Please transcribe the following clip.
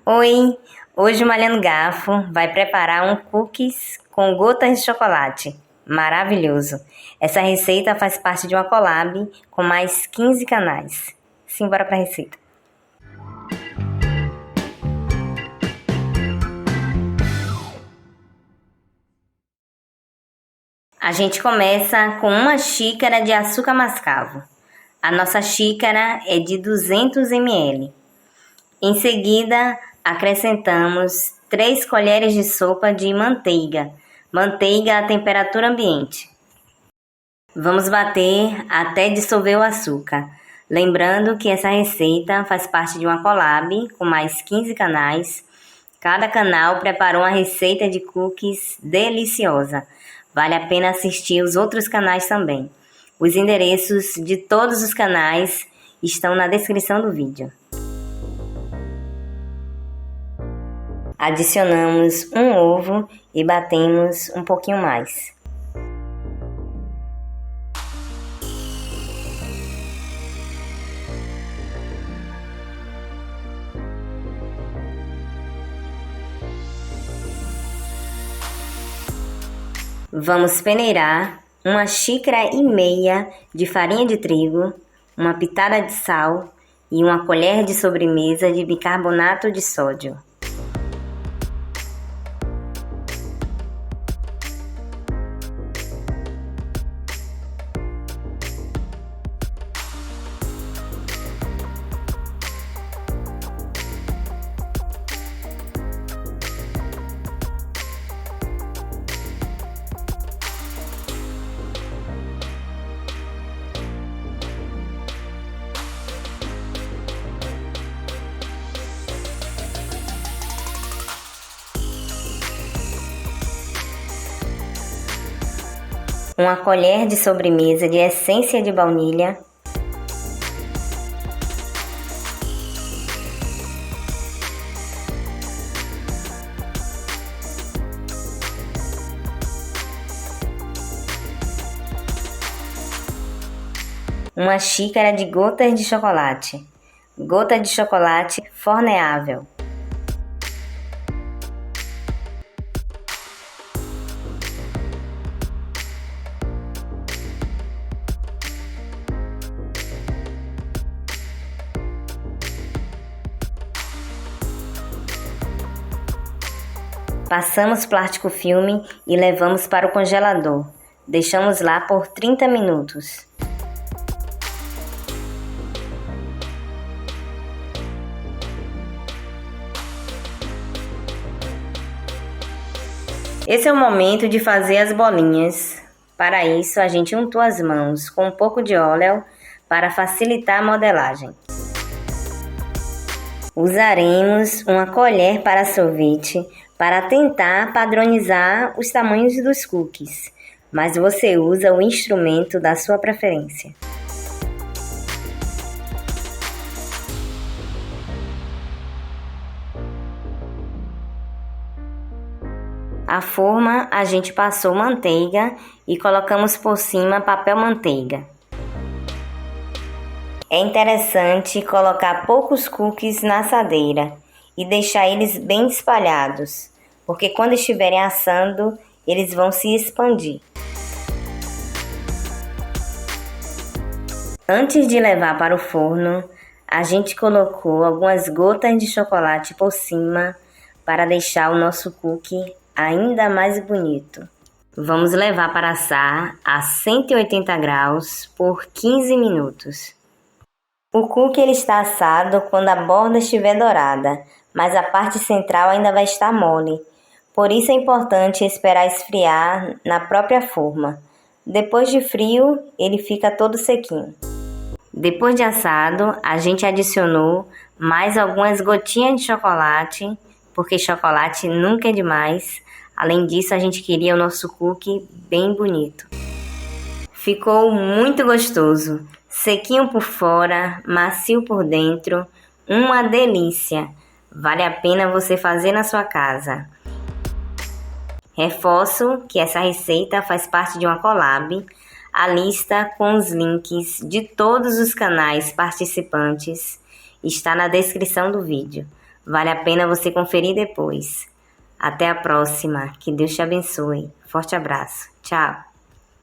Oi, hoje o Malhando Garfo vai preparar um cookies com gotas de chocolate. Maravilhoso! Essa receita faz parte de uma collab com mais 15 canais. Simbora para a receita. A gente começa com uma xícara de açúcar mascavo. A nossa xícara é de 200 ml. Em seguida, acrescentamos 3 colheres de sopa de manteiga a temperatura ambiente. Vamos bater até dissolver o açúcar. Lembrando que essa receita faz parte de uma collab com mais 15 canais. Cada canal preparou uma receita de cookies deliciosa. Vale a pena assistir os outros canais também. Os endereços de todos os canais estão na descrição do vídeo. Adicionamos um ovo e batemos um pouquinho mais. Vamos peneirar 1,5 xícaras de farinha de trigo, uma pitada de sal e 1 colher de sobremesa de bicarbonato de sódio. Uma colher de sobremesa de essência de baunilha, uma xícara de gotas de chocolate, gota de chocolate forneável. Passamos plástico filme e levamos para o congelador. Deixamos lá por 30 minutos. Esse é o momento de fazer as bolinhas. Para isso, a gente untou as mãos com um pouco de óleo para facilitar a modelagem. Usaremos uma colher para sorvete para tentar padronizar os tamanhos dos cookies, mas você usa o instrumento da sua preferência. A forma a gente passou manteiga e colocamos por cima papel manteiga. É interessante colocar poucos cookies na assadeira e deixar eles bem espalhados, porque quando estiverem assando, eles vão se expandir. Antes de levar para o forno, a gente colocou algumas gotas de chocolate por cima para deixar o nosso cookie ainda mais bonito. Vamos levar para assar a 180 graus por 15 minutos. O cookie ele está assado quando a borda estiver dourada, mas a parte central ainda vai estar mole. Por isso é importante esperar esfriar na própria forma. Depois de frio, ele fica todo sequinho. Depois de assado, a gente adicionou mais algumas gotinhas de chocolate, porque chocolate nunca é demais. Além disso, a gente queria o nosso cookie bem bonito. Ficou muito gostoso, sequinho por fora, macio por dentro, uma delícia. Vale a pena você fazer na sua casa. Reforço que essa receita faz parte de uma collab. A lista com os links de todos os canais participantes está na descrição do vídeo. Vale a pena você conferir depois. Até a próxima. Que Deus te abençoe. Forte abraço. Tchau.